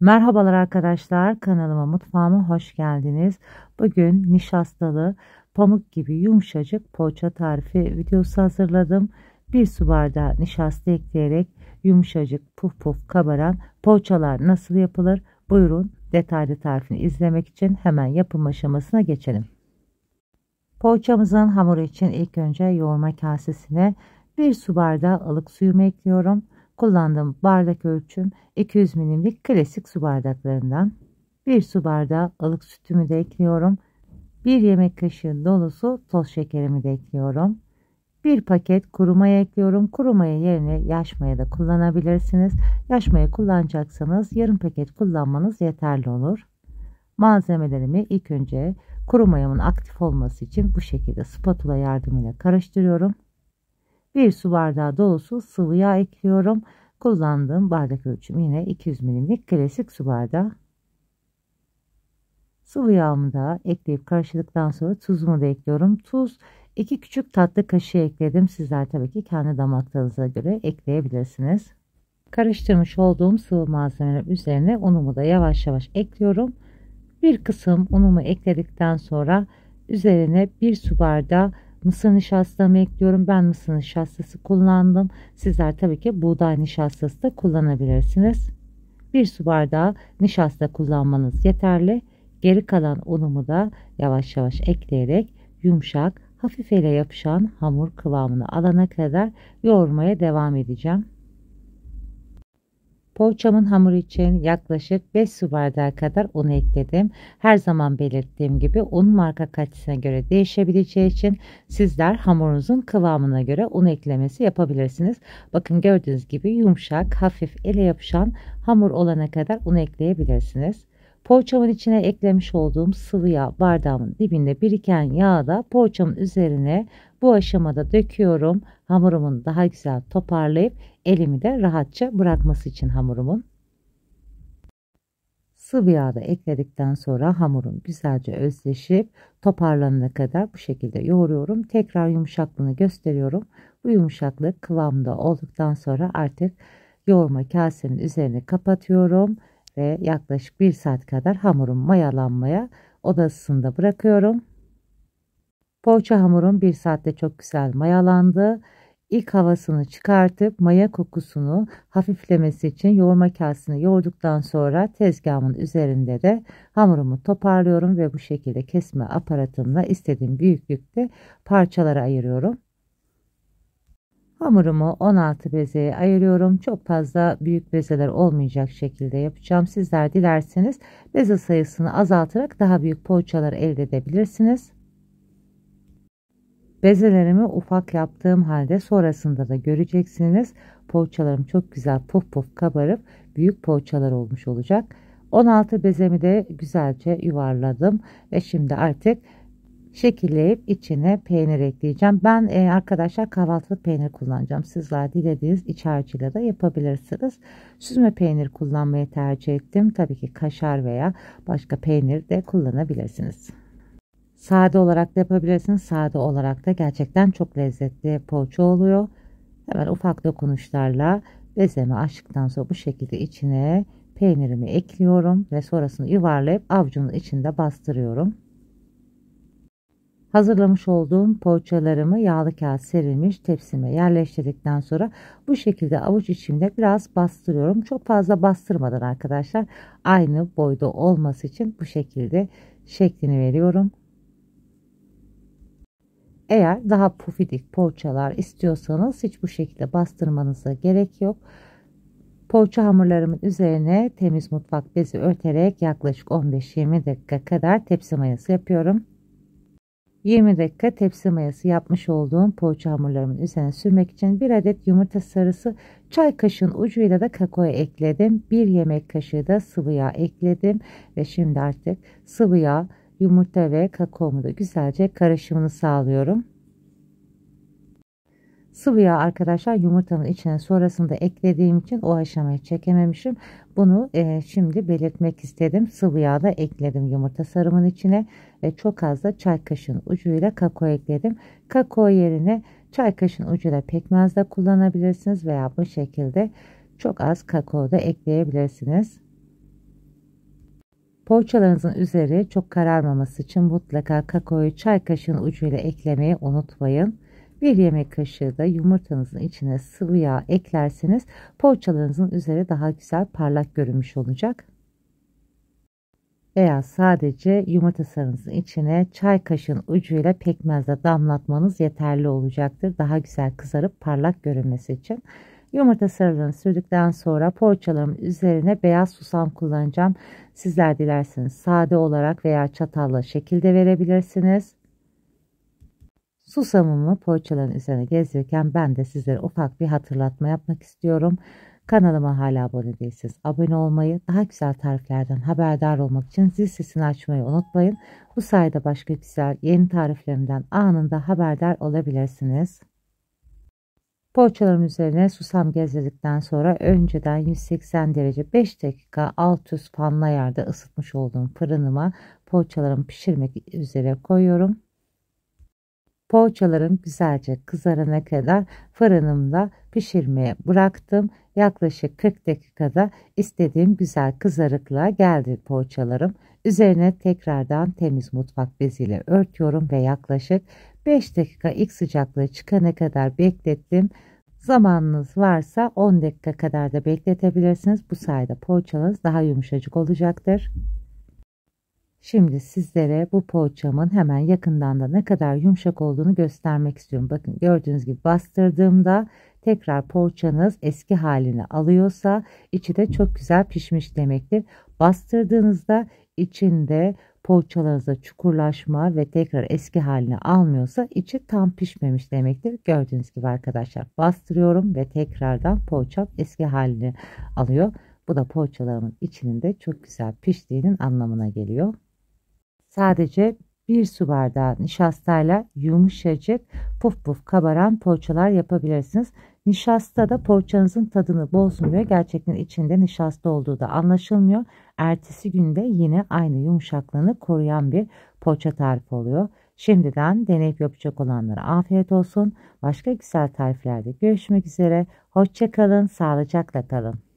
Merhabalar arkadaşlar, kanalıma mutfağıma hoş geldiniz. Bugün nişastalı pamuk gibi yumuşacık poğaça tarifi videosu hazırladım. Bir su bardağı nişasta ekleyerek yumuşacık puf puf kabaran poğaçalar nasıl yapılır? Buyurun, detaylı tarifini izlemek için hemen yapım aşamasına geçelim. Poğaçamızın hamuru için ilk önce yoğurma kasesine bir su bardağı ılık suyumu ekliyorum. Kullandığım bardak ölçüm 200 milimlik klasik su bardaklarından. Bir su bardağı ılık sütümü de ekliyorum. Bir yemek kaşığı dolusu toz şekerimi de ekliyorum. Bir paket kuru maya ekliyorum. Kuru maya yerine yaş maya da kullanabilirsiniz. Yaş maya kullanacaksanız yarım paket kullanmanız yeterli olur. Malzemelerimi ilk önce kuru mayamın aktif olması için bu şekilde spatula yardımıyla karıştırıyorum. Bir su bardağı dolusu sıvı yağ ekliyorum. Kullandığım bardak ölçüm yine 200 milimlik klasik su bardağı. Sıvı yağımı da ekleyip karıştırdıktan sonra tuzumu da ekliyorum. Tuz 2 küçük tatlı kaşığı ekledim. Sizler tabii ki kendi damak tadınıza göre ekleyebilirsiniz. Karıştırmış olduğum sıvı malzemeler üzerine unumu da yavaş yavaş ekliyorum. Bir kısım unumu ekledikten sonra üzerine bir su bardağı mısır nişastamı ekliyorum. Ben mısır nişastası kullandım. Sizler tabii ki buğday nişastası da kullanabilirsiniz. Bir su bardağı nişasta kullanmanız yeterli. Geri kalan unumu da yavaş yavaş ekleyerek yumuşak, hafif ele yapışan hamur kıvamını alana kadar yoğurmaya devam edeceğim. Poğaçamın hamuru için yaklaşık 5 su bardağı kadar un ekledim. Her zaman belirttiğim gibi un marka kalitesine göre değişebileceği için sizler hamurunuzun kıvamına göre un eklemesi yapabilirsiniz. Bakın gördüğünüz gibi yumuşak, hafif ele yapışan hamur olana kadar un ekleyebilirsiniz. Poğaçamın içine eklemiş olduğum sıvı yağ bardağımın dibinde biriken yağı da poğaçamın üzerine bu aşamada döküyorum. Hamurumun daha güzel toparlayıp elimi de rahatça bırakması için hamurumun. Sıvı yağ da ekledikten sonra hamurum güzelce özleşip toparlanana kadar bu şekilde yoğuruyorum. Tekrar yumuşaklığını gösteriyorum. Bu yumuşaklık kıvamında olduktan sonra artık yoğurma kasemin üzerine kapatıyorum ve yaklaşık 1 saat kadar hamurum mayalanmaya oda ısısında bırakıyorum. Poğaça hamurum 1 saatte çok güzel mayalandı. İlk havasını çıkartıp maya kokusunu hafiflemesi için yoğurma kasesini yoğurduktan sonra tezgahımın üzerinde de hamurumu toparlıyorum ve bu şekilde kesme aparatımla istediğim büyüklükte parçalara ayırıyorum. Hamurumu 16 bezeye ayırıyorum. Çok fazla büyük bezeler olmayacak şekilde yapacağım. Sizler dilerseniz beze sayısını azaltarak daha büyük poğaçalar elde edebilirsiniz. Bezelerimi ufak yaptığım halde sonrasında da göreceksiniz. Poğaçalarım çok güzel puf puf kabarıp büyük poğaçalar olmuş olacak. 16 bezemi de güzelce yuvarladım ve şimdi artık şekilleyip içine peynir ekleyeceğim. Ben arkadaşlar kahvaltılık peynir kullanacağım. Sizler dilediğiniz iç harcıyla da yapabilirsiniz. Süzme peynir kullanmayı tercih ettim. Tabii ki kaşar veya başka peynir de kullanabilirsiniz. Sade olarak da yapabilirsiniz. Sade olarak da gerçekten çok lezzetli poğaça oluyor. Hemen ufak dokunuşlarla bezemi açtıktan sonra bu şekilde içine peynirimi ekliyorum ve sonrasını yuvarlayıp avucumun içinde bastırıyorum. Hazırlamış olduğum poğaçalarımı yağlı kağıt serilmiş tepsime yerleştirdikten sonra bu şekilde avuç içimde biraz bastırıyorum. Çok fazla bastırmadan arkadaşlar, aynı boyda olması için bu şekilde şeklini veriyorum. Eğer daha pufidik poğaçalar istiyorsanız hiç bu şekilde bastırmanıza gerek yok. Poğaça hamurlarımın üzerine temiz mutfak bezi örterek yaklaşık 15-20 dakika kadar tepsi mayası yapıyorum. 20 dakika tepsi mayası yapmış olduğum poğaça hamurlarımın üzerine sürmek için 1 adet yumurta sarısı, çay kaşığının ucuyla da kakao ekledim. 1 yemek kaşığı da sıvı yağ ekledim ve şimdi artık sıvı yağ, yumurta ve kakaomu da güzelce karışımını sağlıyorum. Sıvı yağ arkadaşlar yumurtanın içine sonrasında eklediğim için o aşamayı çekememişim. Bunu şimdi belirtmek istedim. Sıvı yağ da ekledim yumurta sarımın içine ve çok az da çay kaşığının ucuyla kakao ekledim. Kakao yerine çay kaşığının ucuyla pekmez de kullanabilirsiniz veya bu şekilde çok az kakao da ekleyebilirsiniz. Poğaçalarınızın üzeri çok kararmaması için mutlaka kakaoyu çay kaşığının ucuyla eklemeyi unutmayın. Bir yemek kaşığı da yumurtanızın içine sıvı yağ eklerseniz poğaçalarınızın üzeri daha güzel parlak görünmüş olacak. Veya sadece yumurta sarınızın içine çay kaşığının ucuyla pekmezle damlatmanız yeterli olacaktır. Daha güzel kızarıp parlak görünmesi için. Yumurta sarılarını sürdükten sonra poğaçalarımın üzerine beyaz susam kullanacağım. Sizler dilerseniz sade olarak veya çatalla şekilde verebilirsiniz. Susamımı poğaçaların üzerine gezdirirken ben de sizlere ufak bir hatırlatma yapmak istiyorum. Kanalıma hala abone değilseniz abone olmayı, daha güzel tariflerden haberdar olmak için zil sesini açmayı unutmayın. Bu sayede başka güzel yeni tariflerimden anında haberdar olabilirsiniz. Poğaçalarım üzerine susam gezdirdikten sonra önceden 180 derece 5 dakika alt üst fanlı ayarda ısıtmış olduğum fırınıma poğaçalarımı pişirmek üzere koyuyorum. Poğaçalarım güzelce kızarana kadar fırınımda pişirmeye bıraktım. Yaklaşık 40 dakikada istediğim güzel kızarıklığa geldi poğaçalarım. Üzerine tekrardan temiz mutfak beziyle örtüyorum ve yaklaşık 5 dakika ilk sıcaklığı çıkana kadar beklettim. Zamanınız varsa 10 dakika kadar da bekletebilirsiniz. Bu sayede poğaçalarınız daha yumuşacık olacaktır. Şimdi sizlere bu poğaçamın hemen yakından da ne kadar yumuşak olduğunu göstermek istiyorum. Bakın gördüğünüz gibi bastırdığımda tekrar poğaçanız eski halini alıyorsa içi de çok güzel pişmiş demektir. Bastırdığınızda içinde poğaçalarınızda çukurlaşma ve tekrar eski halini almıyorsa içi tam pişmemiş demektir. Gördüğünüz gibi arkadaşlar bastırıyorum ve tekrardan poğaçam eski halini alıyor. Bu da poğaçalarımın içinin de çok güzel piştiğinin anlamına geliyor. Sadece 1 su bardağı nişastayla yumuşacık puf puf kabaran poğaçalar yapabilirsiniz. Nişasta da poğaçanızın tadını bozmuyor. Gerçekten içinde nişasta olduğu da anlaşılmıyor. Ertesi günde yine aynı yumuşaklığını koruyan bir poğaça tarifi oluyor. Şimdiden deneyip yapacak olanlara afiyet olsun. Başka güzel tariflerde görüşmek üzere. Hoşça kalın, sağlıcakla kalın.